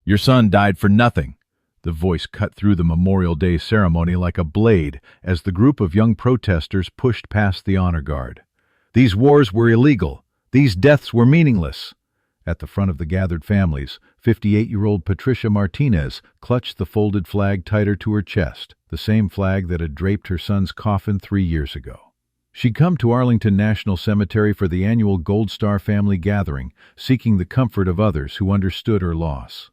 Your son died for nothing. The voice cut through the Memorial Day ceremony like a blade as the group of young protesters pushed past the honor guard. These wars were illegal. These deaths were meaningless. At the front of the gathered families, 58-year-old Patricia Martinez clutched the folded flag tighter to her chest, the same flag that had draped her son's coffin 3 years ago. She'd come to Arlington National Cemetery for the annual Gold Star family gathering, seeking the comfort of others who understood her loss.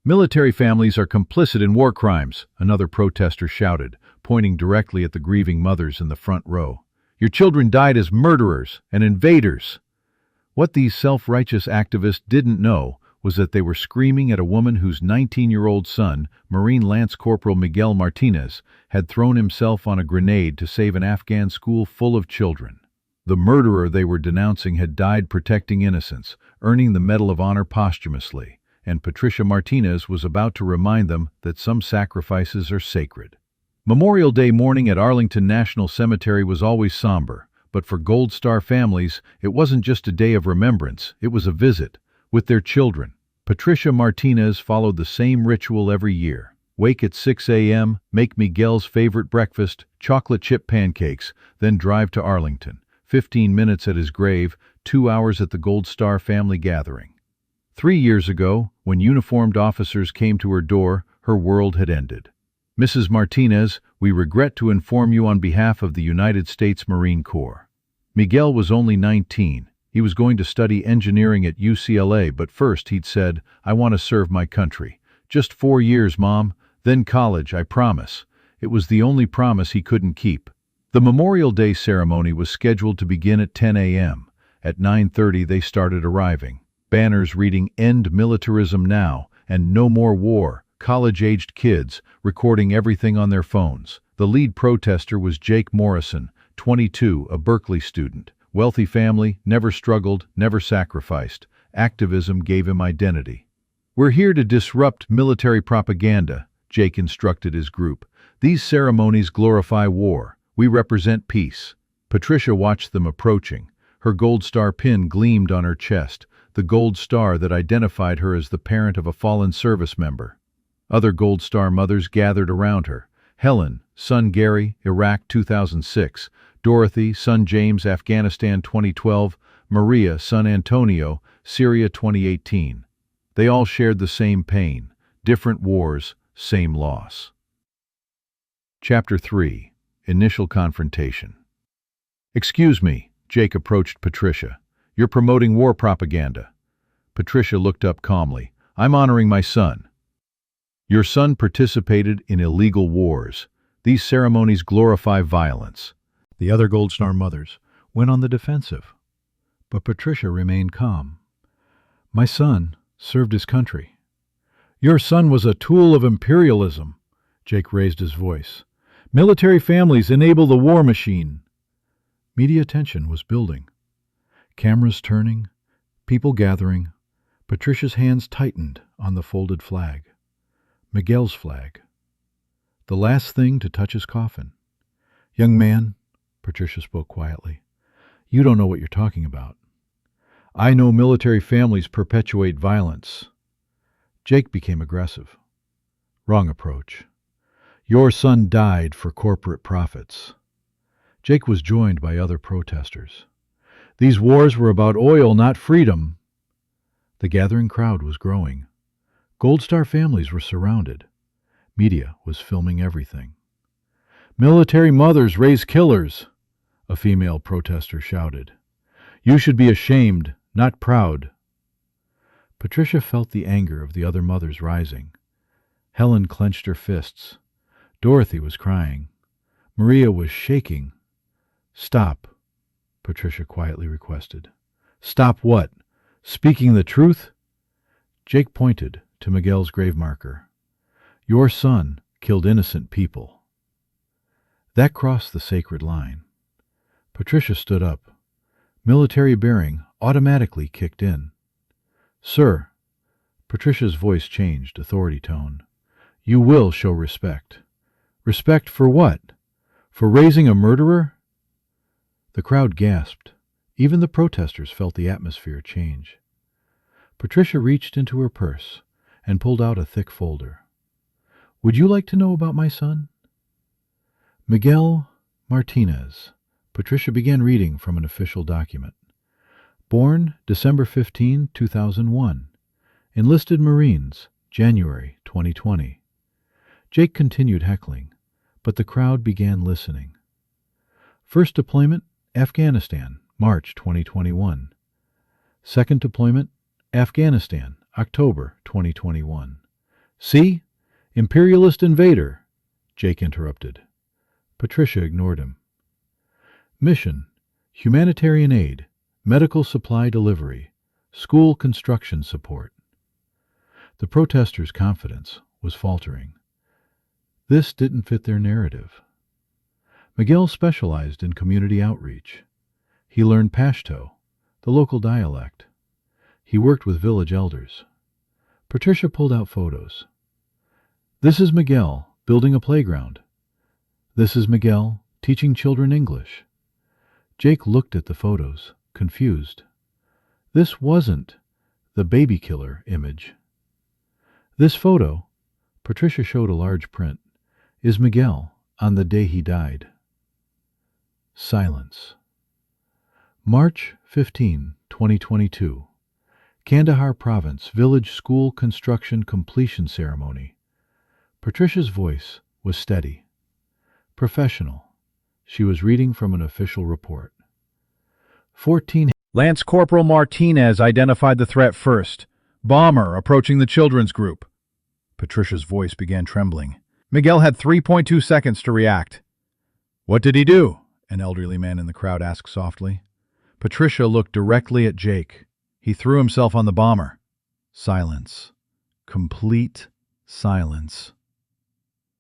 Military families are complicit in war crimes, another protester shouted, pointing directly at the grieving mothers in the front row. Your children died as murderers and invaders. What these self-righteous activists didn't know was that they were screaming at a woman whose 19-year-old son, Marine Lance Corporal Miguel Martinez, had thrown himself on a grenade to save an Afghan school full of children. The murderer they were denouncing had died protecting innocents, earning the Medal of Honor posthumously, and Patricia Martinez was about to remind them that some sacrifices are sacred. Memorial Day morning at Arlington National Cemetery was always somber, but for Gold Star families, it wasn't just a day of remembrance, it was a visit, with their children. Patricia Martinez followed the same ritual every year. Wake at 6 a.m., make Miguel's favorite breakfast, chocolate chip pancakes, then drive to Arlington. 15 minutes at his grave, 2 hours at the Gold Star family gathering. 3 years ago, when uniformed officers came to her door, her world had ended. Mrs. Martinez, we regret to inform you on behalf of the United States Marine Corps. Miguel was only 19. He was going to study engineering at UCLA, but first he'd said, I want to serve my country. Just 4 years, Mom, then college, I promise. It was the only promise he couldn't keep. The Memorial Day ceremony was scheduled to begin at 10 a.m. At 9:30 they started arriving. Banners reading End Militarism Now and No More War, college-aged kids recording everything on their phones. The lead protester was Jake Morrison, 22, a Berkeley student. Wealthy family, never struggled, never sacrificed. Activism gave him identity. We're here to disrupt military propaganda, Jake instructed his group. These ceremonies glorify war. We represent peace. Patricia watched them approaching. Her Gold Star pin gleamed on her chest, the gold star that identified her as the parent of a fallen service member. Other Gold Star mothers gathered around her. Helen, son Gary, Iraq 2006. Dorothy, son James, Afghanistan 2012. Maria, son Antonio, Syria 2018. They all shared the same pain. Different wars, same loss. Chapter 3. Initial Confrontation. Excuse me, Jake approached Patricia. You're promoting war propaganda. Patricia looked up calmly. I'm honoring my son. Your son participated in illegal wars. These ceremonies glorify violence. The other Gold Star mothers went on the defensive, but Patricia remained calm. My son served his country. Your son was a tool of imperialism, Jake raised his voice. Military families enable the war machine. Media attention was building. Cameras turning, people gathering. Patricia's hands tightened on the folded flag. Miguel's flag. The last thing to touch his coffin. Young man, Patricia spoke quietly, you don't know what you're talking about. I know military families perpetuate violence. Jake became aggressive. Wrong approach. Your son died for corporate profits. Jake was joined by other protesters. These wars were about oil, not freedom. The gathering crowd was growing. Gold Star families were surrounded. Media was filming everything. Military mothers raise killers, a female protester shouted. You should be ashamed, not proud. Patricia felt the anger of the other mothers rising. Helen clenched her fists. Dorothy was crying. Maria was shaking. Stop, Patricia quietly requested. Stop what? Speaking the truth? Jake pointed to Miguel's grave marker. Your son killed innocent people. That crossed the sacred line. Patricia stood up. Military bearing automatically kicked in. Sir, Patricia's voice changed, authority tone. You will show respect. Respect for what? For raising a murderer? The crowd gasped. Even the protesters felt the atmosphere change. Patricia reached into her purse and pulled out a thick folder. "Would you like to know about my son?" Miguel Martinez. Patricia began reading from an official document. Born December 15, 2001. Enlisted Marines, January 2020. Jake continued heckling, but the crowd began listening. First deployment, Afghanistan, March 2021. Second deployment, Afghanistan, October 2021. "See? Imperialist invader," Jake interrupted. Patricia ignored him. Mission, humanitarian aid, medical supply delivery, school construction support. The protesters' confidence was faltering. This didn't fit their narrative. Miguel specialized in community outreach. He learned Pashto, the local dialect. He worked with village elders. Patricia pulled out photos. "This is Miguel building a playground. This is Miguel teaching children English." Jake looked at the photos, confused. This wasn't the baby killer image. This photo, Patricia showed a large print, is Miguel on the day he died. Silence. March 15, 2022. Kandahar Province Village School Construction Completion Ceremony. Patricia's voice was steady, professional. She was reading from an official report. 14. Lance Corporal Martinez identified the threat first. Bomber approaching the children's group. Patricia's voice began trembling. Miguel had 3.2 seconds to react. "What did he do?" an elderly man in the crowd asked softly. Patricia looked directly at Jake. He threw himself on the bomber. Silence. Complete silence.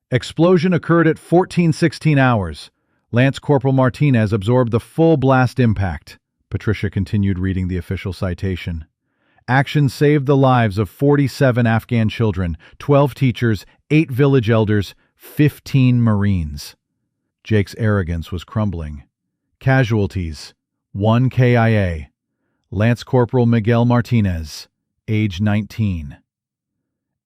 Explosion occurred at 14:16 hours. Lance Corporal Martinez absorbed the full blast impact. Patricia continued reading the official citation. Action saved the lives of 47 Afghan children, 12 teachers, 8 village elders, 15 Marines. Jake's arrogance was crumbling. Casualties: 1 KIA. Lance Corporal Miguel Martinez, age 19.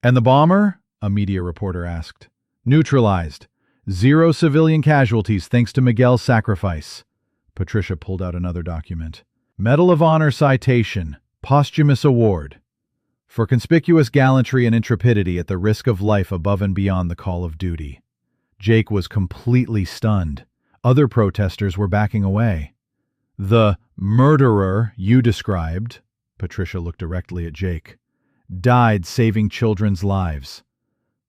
"And the bomber?" a media reporter asked. "Neutralized. 0 civilian casualties thanks to Miguel's sacrifice." Patricia pulled out another document. Medal of Honor citation, posthumous award. For conspicuous gallantry and intrepidity at the risk of life above and beyond the call of duty. Jake was completely stunned. Other protesters were backing away. "The murderer you described," Patricia looked directly at Jake, "died saving children's lives.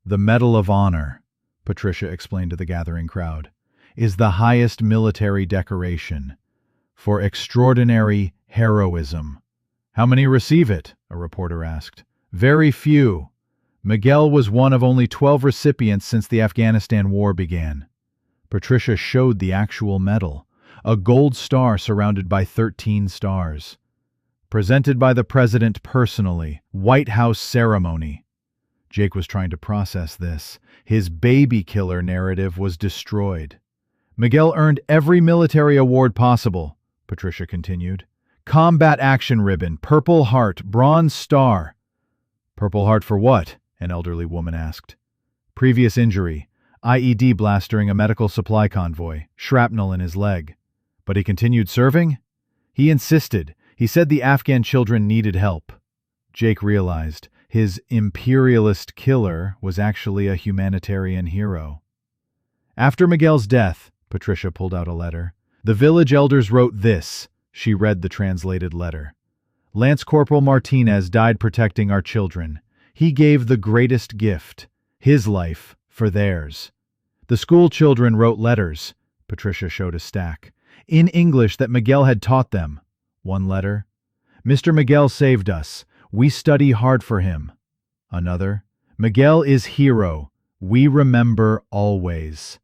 The Medal of Honor," Patricia explained to the gathering crowd, "is the highest military decoration for extraordinary heroism." "How many receive it?" a reporter asked. "Very few. Miguel was one of only 12 recipients since the Afghanistan war began." Patricia showed the actual medal, a gold star surrounded by 13 stars. "Presented by the president personally, White House ceremony." Jake was trying to process this. His baby killer narrative was destroyed. "Miguel earned every military award possible," Patricia continued. "Combat Action Ribbon, Purple Heart, Bronze Star." "Purple Heart for what?" an elderly woman asked. "Previous injury, IED blast during a medical supply convoy, shrapnel in his leg." "But he continued serving?" "He insisted. He said the Afghan children needed help." Jake realized his imperialist killer was actually a humanitarian hero. After Miguel's death, Patricia pulled out a letter. "The village elders wrote this." She read the translated letter. "Lance Corporal Martinez died protecting our children. He gave the greatest gift, his life for theirs." The school children wrote letters. Patricia showed a stack. In English that Miguel had taught them. One letter: "Mr. Miguel saved us. We study hard for him." Another: "Miguel is hero. We remember always."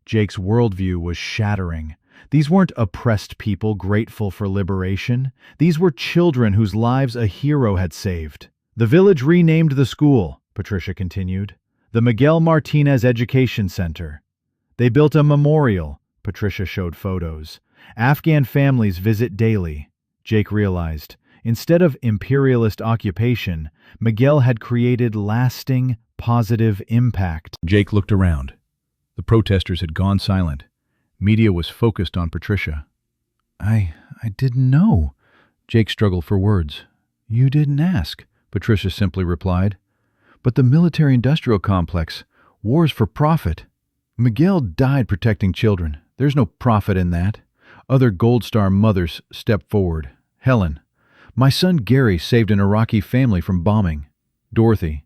Jake's worldview was shattering. These weren't oppressed people grateful for liberation. These were children whose lives a hero had saved. "The village renamed the school," Patricia continued, "the Miguel Martinez Education Center. They built a memorial." Patricia showed photos. "Afghan families visit daily." Jake realized Instead of imperialist occupation, Miguel had created lasting, positive impact. Jake looked around. The protesters had gone silent. Media was focused on Patricia. I didn't know. Jake struggled for words. You didn't ask, Patricia simply replied. But the military-industrial complex, wars for profit. Miguel died protecting children. There's no profit in that. Other Gold Star mothers stepped forward. Helen. My son Gary saved an Iraqi family from bombing. Dorothy.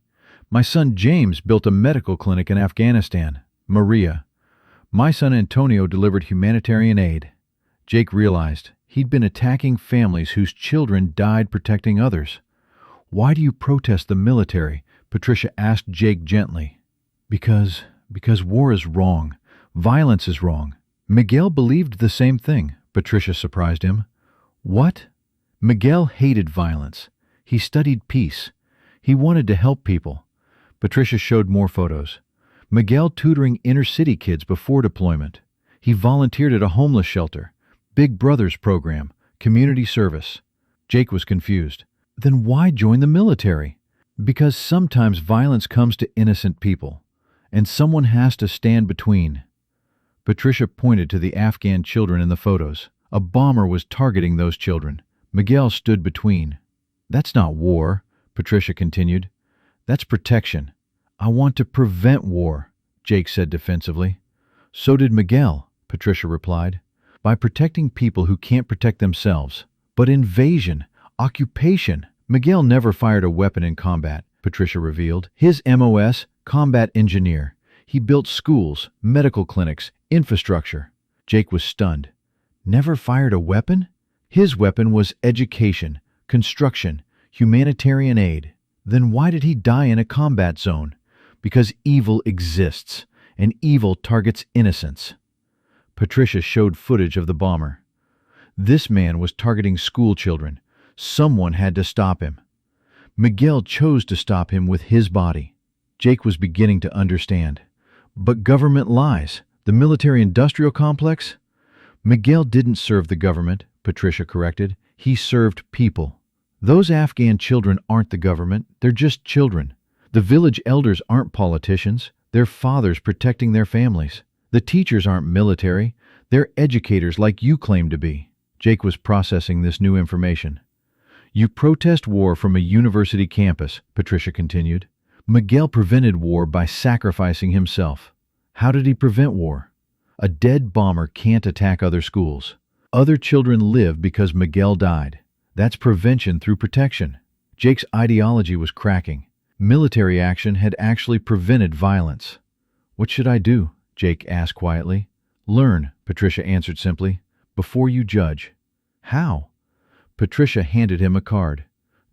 My son James built a medical clinic in Afghanistan. Maria. My son Antonio delivered humanitarian aid. Jake realized he'd been attacking families whose children died protecting others. Why do you protest the military? Patricia asked Jake gently. Because war is wrong. Violence is wrong. Miguel believed the same thing. Patricia surprised him. What? Miguel hated violence. He studied peace. He wanted to help people. Patricia showed more photos. Miguel tutoring inner-city kids before deployment. He volunteered at a homeless shelter. Big Brothers program. Community service. Jake was confused. Then why join the military? Because sometimes violence comes to innocent people, and someone has to stand between. Patricia pointed to the Afghan children in the photos. A bomber was targeting those children. Miguel stood between. That's not war, Patricia continued. That's protection. I want to prevent war, Jake said defensively. So did Miguel, Patricia replied. By protecting people who can't protect themselves. But invasion, occupation. Miguel never fired a weapon in combat, Patricia revealed. His MOS, combat engineer. He built schools, medical clinics, infrastructure. Jake was stunned. Never fired a weapon? His weapon was education, construction, humanitarian aid. Then why did he die in a combat zone? Because evil exists, and evil targets innocence. Patricia showed footage of the bomber. This man was targeting school children. Someone had to stop him. Miguel chose to stop him with his body. Jake was beginning to understand. But government lies. The military-industrial complex? Miguel didn't serve the government, Patricia corrected. He served people. Those Afghan children aren't the government. They're just children. The village elders aren't politicians. They're fathers protecting their families. The teachers aren't military. They're educators like you claim to be. Jake was processing this new information. You protest war from a university campus, Patricia continued. Miguel prevented war by sacrificing himself. How did he prevent war? A dead bomber can't attack other schools. Other children live because Miguel died. That's prevention through protection. Jake's ideology was cracking. Military action had actually prevented violence. What should I do? Jake asked quietly. Learn, Patricia answered simply, before you judge. How? Patricia handed him a card.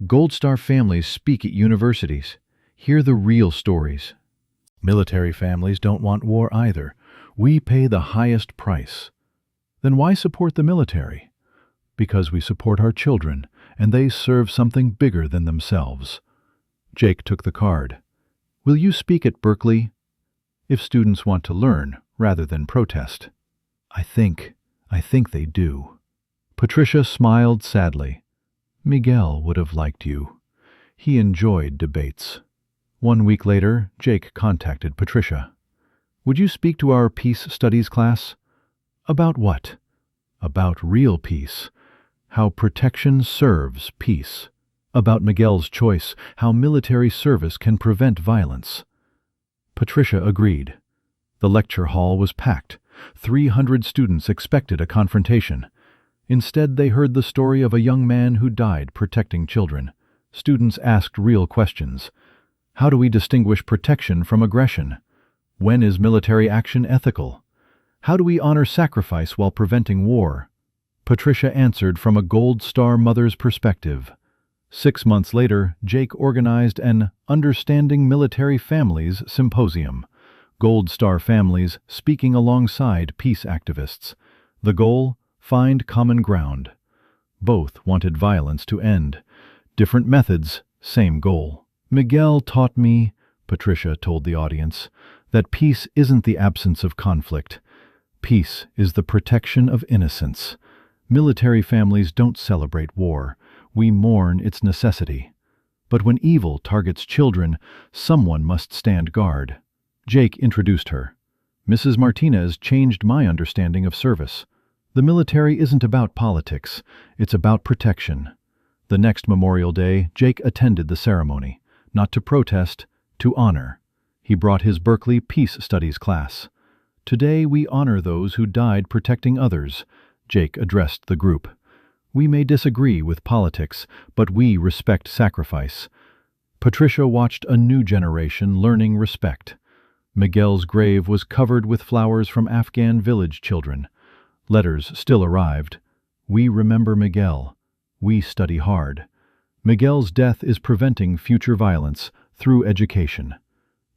Gold Star families speak at universities. Hear the real stories. Military families don't want war either. We pay the highest price. Then why support the military? Because we support our children, and they serve something bigger than themselves. Jake took the card. Will you speak at Berkeley? If students want to learn rather than protest. I think they do. Patricia smiled sadly. Miguel would have liked you. He enjoyed debates. 1 week later, Jake contacted Patricia. Would you speak to our peace studies class? About what? About real peace. How protection serves peace. About Miguel's choice, how military service can prevent violence. Patricia agreed. The lecture hall was packed. 300 students expected a confrontation. Instead, they heard the story of a young man who died protecting children. Students asked real questions. How do we distinguish protection from aggression? When is military action ethical? How do we honor sacrifice while preventing war? Patricia answered from a Gold Star mother's perspective. 6 months later, Jake organized an Understanding Military Families Symposium. Gold Star families speaking alongside peace activists. The goal? Find common ground. Both wanted violence to end. Different methods, same goal. Miguel taught me, Patricia told the audience, that peace isn't the absence of conflict. Peace is the protection of innocence. Military families don't celebrate war. We mourn its necessity. But when evil targets children, someone must stand guard. Jake introduced her. Mrs. Martinez changed my understanding of service. The military isn't about politics, it's about protection. The next Memorial Day, Jake attended the ceremony, not to protest, to honor. He brought his Berkeley Peace Studies class. Today we honor those who died protecting others, Jake addressed the group. We may disagree with politics, but we respect sacrifice. Patricia watched a new generation learning respect. Miguel's grave was covered with flowers from Afghan village children. Letters still arrived. We remember Miguel. We study hard. Miguel's death is preventing future violence through education.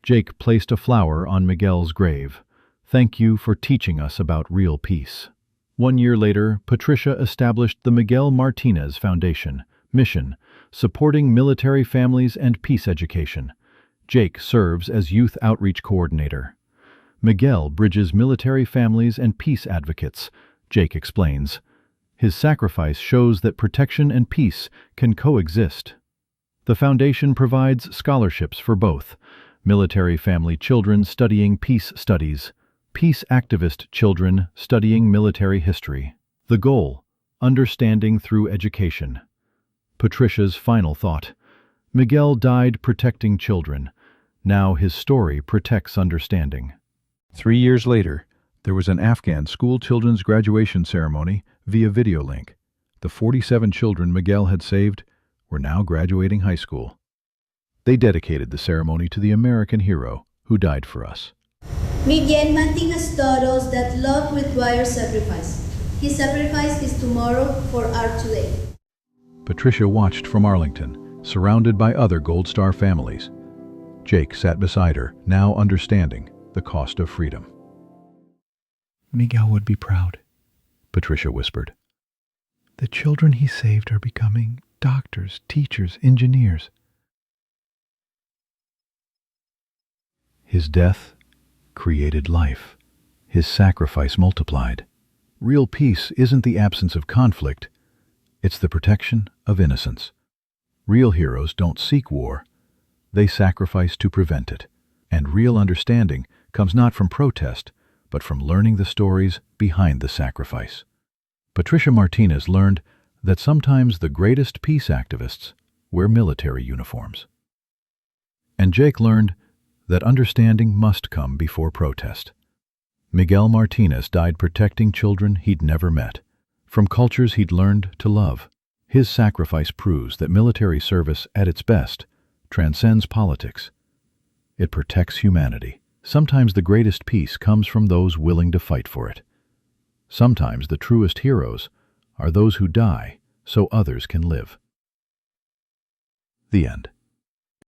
Jake placed a flower on Miguel's grave. Thank you for teaching us about real peace. 1 year later, Patricia established the Miguel Martinez Foundation, mission, supporting military families and peace education. Jake serves as youth outreach coordinator. Miguel bridges military families and peace advocates, Jake explains. His sacrifice shows that protection and peace can coexist. The foundation provides scholarships for both, military family children studying peace studies, peace activist children studying military history. The goal: understanding through education. Patricia's final thought: Miguel died protecting children. Now his story protects understanding. 3 years later, there was an Afghan school children's graduation ceremony via video link. The 47 children Miguel had saved were now graduating high school. They dedicated the ceremony to the American hero who died for us. Miguel Martinez taught us that love requires sacrifice. His sacrifice is tomorrow for our today. Patricia watched from Arlington, surrounded by other Gold Star families. Jake sat beside her, now understanding the cost of freedom. Miguel would be proud, Patricia whispered. The children he saved are becoming doctors, teachers, engineers. His death created life. His sacrifice multiplied. Real peace isn't the absence of conflict. It's the protection of innocence. Real heroes don't seek war. They sacrifice to prevent it. And real understanding comes not from protest, but from learning the stories behind the sacrifice. Patricia Martinez learned that sometimes the greatest peace activists wear military uniforms. And Jake learned that understanding must come before protest. Miguel Martinez died protecting children he'd never met, from cultures he'd learned to love. His sacrifice proves that military service, at its best, transcends politics. It protects humanity. Sometimes the greatest peace comes from those willing to fight for it. Sometimes the truest heroes are those who die so others can live. The end.